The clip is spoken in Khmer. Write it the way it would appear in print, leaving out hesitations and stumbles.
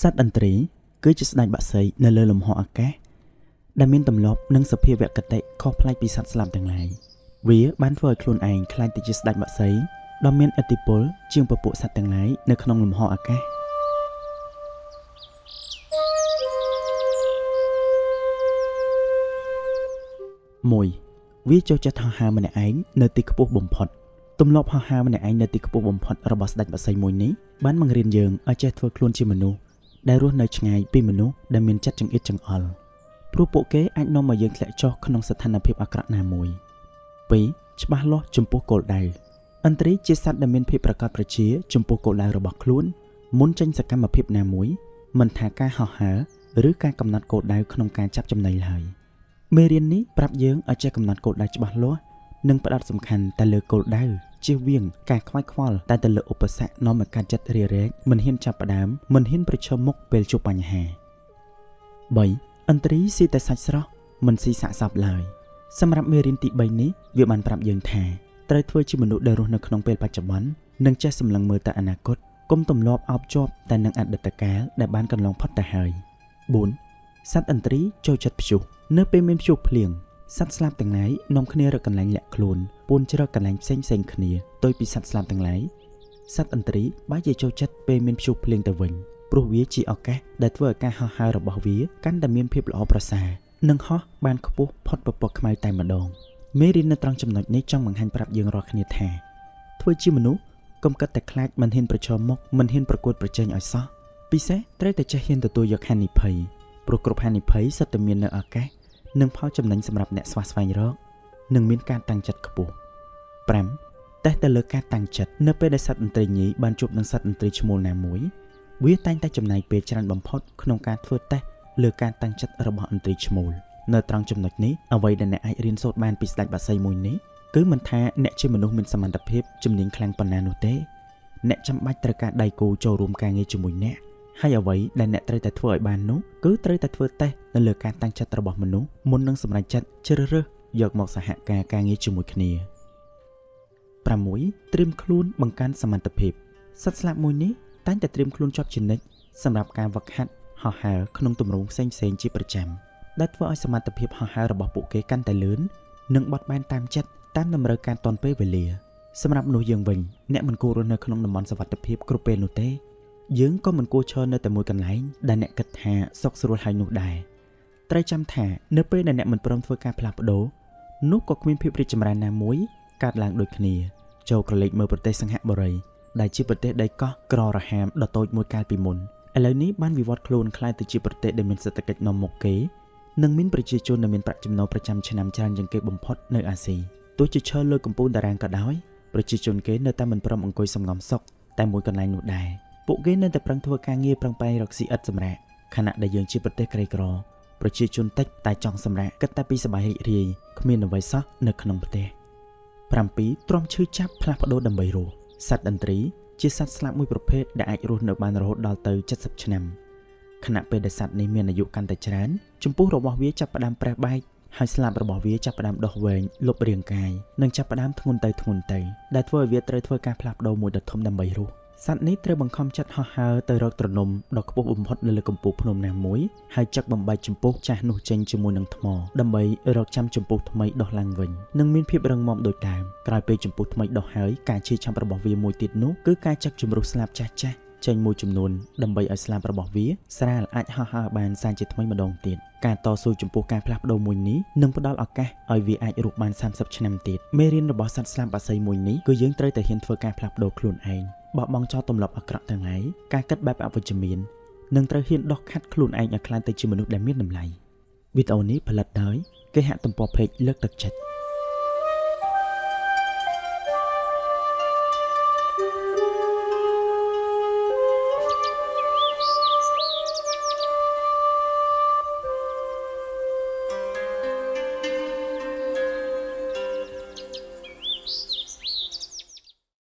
សត្វឥន្ទ្រីគឺជាស្ដេចបក្សីនៅលើលំហអាកាសដែលមានទម្លាប់និងសភាវគតិខុសប្លែកពីសត្វស្លាបទាំងឡាយវាបានធ្វើឲ្យខ្លួនឯងខ្លាចទៅជាស្ដេចបក្សីដ៏មានឥទ្ធិពលជាងពពួកសត្វទាំងឡាយនៅក្នុងលំហអាកាស1វាចូលចិត្តហោះហើរម្នាក់ឯងនៅទីខ្ពស់បំផុតទម្លាប់ហោះហើរម្នាក់ឯងនៅទីខ្ពស់បំផុតរបស់ស្ដេចបក្សីមួយនេះបានបង្រៀនយើងឲ្យចេះធ្វើខ្លួនជាមនុស្សដែលរស់នៅឆ្ងាយពីមនុស្សដែលមានចិត្តចង្អៀតចង្អល់ព្រោះពួកគេអាចនាំឲ្យយើងធ្លាក់ចុះក្នុងស្ថានភាពអាក្រក់ណាមួយ2ច្បាស់លាស់ចំពោះគោលដៅឥន្ទ្រីជាសត្វដែលមានភាពប្រកបប្រជាចំពោះគោលដៅរបស់ខ្លួនមុនចេញសកម្មភាពណាមួយមិនថាការហោះហើរឬការកំណត់គោលដៅក្នុងការចាប់ចំណីឡើយមេរៀននេះប្រាប់យើងឲ្យចេះកំណត់គោលដៅច្បាស់លាស់និងផ្ដោតសំខាន់តែលើគោលដៅជៀសវាងការខ្វាយខ្វល់តែទៅលើឧបសគ្គនាំឲ្យការចិត្តរារែកមិនហ៊ានចាប់ផ្ដើមមិនហ៊ានប្រឈមមុខពេលជួបបញ្ហា3ឥន្ទ្រីស៊ីតែសាច់ស្រស់មិនស៊ីសាកសពឡើយសម្រាប់មេរៀនទី3នេះវាបានប្រាប់យើងថាត្រូវធ្វើជាមនុស្សដែលរស់នៅក្នុងពេលបច្ចុប្បន្ននិងចេះសម្លឹងមើលទៅអនាគតកុំទម្លាប់អោបជាប់តែនឹងអតីតកាលដែលបានកន្លងផុតទៅហើយ4សត្វឥន្ទ្រីចូលចិត្តព្យុះនៅពេលមានព្យុះភ្លៀងសត្វស្លាបទាំងឡាយនាំគ្នារកកន្លែងលាក់ខ្លួនពួនជ្រកកន្លែងផ្សេងគ្នាដោយពីសត្វស្លាបទាំងឡាយសត្វឥន្ទ្រីបែរជាចូលចិត្តពេលមានព្យុះភ្លៀងទៅវិញព្រោះវាជាឱកាសដែលធ្វើឲ្យការហោះហើររបស់វាកាន់តែមានភាពល្អប្រសើរនិងហោះបានខ្ពស់ផុតពពកខ្មៅតែម្ដងមេរៀននៅត្រង់ចំណុចនេះចង់បង្ហាញប្រាប់យើងរាល់គ្នាថាធ្វើជាមនុស្សកុំគិតតែខ្លាចមិនហ៊ានប្រឈមមុខមិនហ៊ានប្រកួតប្រជែងឲ្យសោះពិសេសត្រូវតែចេះហ៊ានទទួលយកហានិភ័យព្រោះគ្រប់ហានិភ័យសុទ្ធតែមាននៅឱកាសនិងផលចំណេញសម្រាប់អ្នកស្វះស្វែងរកនិងមានការតាំងចិត្តខ្ពស់5តេស្តទៅលើការតាំងចិត្តនៅពេលដែលសត្វឥន្ទ្រីញីបានជួបនឹងសត្វឥន្ទ្រីឈ្មោលណាមួយវាតែងតែចំណាយពេលច្រើនបំផុតក្នុងការធ្វើតេស្តលើការតាំងចិត្តរបស់ឥន្ទ្រីឈ្មោលនៅត្រង់ចំណុចនេះអ្វីដែលអ្នកអាចរៀនសូត្របានពីស្ដេចបក្សីមួយនេះគឺមិនថាអ្នកជាមនុស្សមានសមត្ថភាពជំនាញខ្លាំងប៉ុណ្ណានោះទេអ្នកចាំបាច់ត្រូវការដៃគូចូលរួមការងារជាមួយអ្នកហើយអ្វីដែលអ្នកត្រូវតែធ្វើឲ្យបាននោះគឺត្រូវតែធ្វើតេស្តនៅលើការតាំងចិត្តរបស់មនុស្សមុននឹងសម្រេចចិត្តជ្រើសរើសយកមកសហការងារជាមួយគ្នា6ត្រៀមខ្លួនបង្កើនសមត្ថភាពសត្វស្លាបមួយនេះតែងតែត្រៀមខ្លួនជាប់ជានិច្ចសម្រាប់ការវឹកហាត់ហោះហើរក្នុងទម្រង់ផ្សេងជាប្រចាំដែលធ្វើឲ្យសមត្ថភាពហោះហើររបស់ពួកគេកាន់តែលឿននិងបត់បែនតាមចិត្តតាមតម្រូវការទាន់ពេលវេលាសម្រាប់មនុស្សយើងវិញអ្នកមិនគួររស់នៅក្នុងតំបន់សុវត្ថិភាពគ្រប់ពេលនោះទេយើងក៏មិនគួរឈរនៅតែមួយកន្លែងដែលអ្នកគិតថាសុខស្រួលហើយនោះដែរត្រូវចាំថានៅពេលដែលអ្នកមិនព្រមធ្វើការផ្លាស់ប្ដូរនោះក៏គ្មានភាពរីកចម្រើនណាមួយកើតឡើងដូចគ្នាចូលក្រឡេកមើលប្រទេសសិង្ហបុរីដែលជាប្រទេសដីកោះក្ររហាមដ៏តូចមួយកាលពីមុនឥឡូវនេះបានវិវត្តខ្លួនក្លាយទៅជាប្រទេសដែលមានសេដ្ឋកិច្ចនាំមុខគេនិងមានប្រជាជនដែលមានប្រាក់ចំណូលប្រចាំឆ្នាំច្រើនជាងគេបំផុតនៅអាស៊ីទោះជាឈរលើកំពូលតារាងក៏ដោយប្រជាជនគេនៅតែមិនព្រមអង្គុយសំងំសុខតែមួយកន្លែងនោះដែរពួកគេនៅតែប្រឹងធ្វើការងារប្រឹងប្រែងរកស៊ីឥតសម្រាកខណៈដែលយើងជាប្រទេសក្រីក្រប្រជាជនតិចតែចង់សម្រាកគិតតែពីសប្បាយរីករាយគ្មានអ្វីសោះនៅក្នុងផ្ទះ7ទ្រាំឈឺចាប់ផ្លាស់ប្ដូរដើម្បីរស់សត្វឥន្ទ្រីជាសត្វស្លាបមួយប្រភេទដែលអាចរស់នៅបានរហូតដល់ទៅ70ឆ្នាំខណៈពេលដែលសត្វនេះមានអាយុកាន់តែច្រើនចម្ពោះរបស់វាចាប់ផ្ដើមប្រេះបែកហើយស្លាបរបស់វាចាប់ផ្ដើមដុះវែងលុបរាងកាយនិងចាប់ផ្ដើមធ្ងន់ទៅដែលធ្វើឲ្យវាត្រូវធ្វើការផ្លាស់ប្ដូរមួយដ៏ធំដើម្បីរស់សត្វនេះត្រូវបង្ខំចិត្តហោះហើរទៅរកទ្រនំដ៏ខ្ពស់បំផុតនៅលើកំពូលភ្នំណាមួយហើយចឹកបំបែកចម្ពោះចាស់នោះចេញជាមួយនឹងថ្មដើម្បីរកចាំចម្ពោះថ្មីដុះឡើងវិញនិងមានភាពរឹងមាំដូចដើមក្រោយពេលចម្ពោះថ្មីដុះហើយការឈឺចាប់របស់វាមួយទៀតនោះគឺការចឹកជំរុះស្លាបចាស់ចេញមួយចំនួនដើម្បីឲ្យស្លាបរបស់វាស្រាលអាចហោះហើរបានសាជាថ្មីម្ដងទៀតការតស៊ូចំពោះការផ្លាស់ប្ដូរមួយនេះនឹងផ្ដល់ឱកាសឲ្យវាអាចរស់បាន30ឆ្នាំទៀតមេរៀនរបស់សត្វស្លាបបក្សីមួយនេះគឺយើងត្រូវតែហ៊ានធ្វើការផ្លាស់ប្ដូរខ្លួនឯងបោះបង់ចោលទម្លាប់អាក្រក់ទាំងឡាយការគិតបែបអវិជ្ជមាននិងត្រូវហ៊ានដោះខាត់ខ្លួនឯងឲ្យក្លាយទៅជាមនុស្សដែលមានតម្លៃវីដេអូនេះផលិតដោយគេហទំព័រ Page លើកទឹកចិត្ត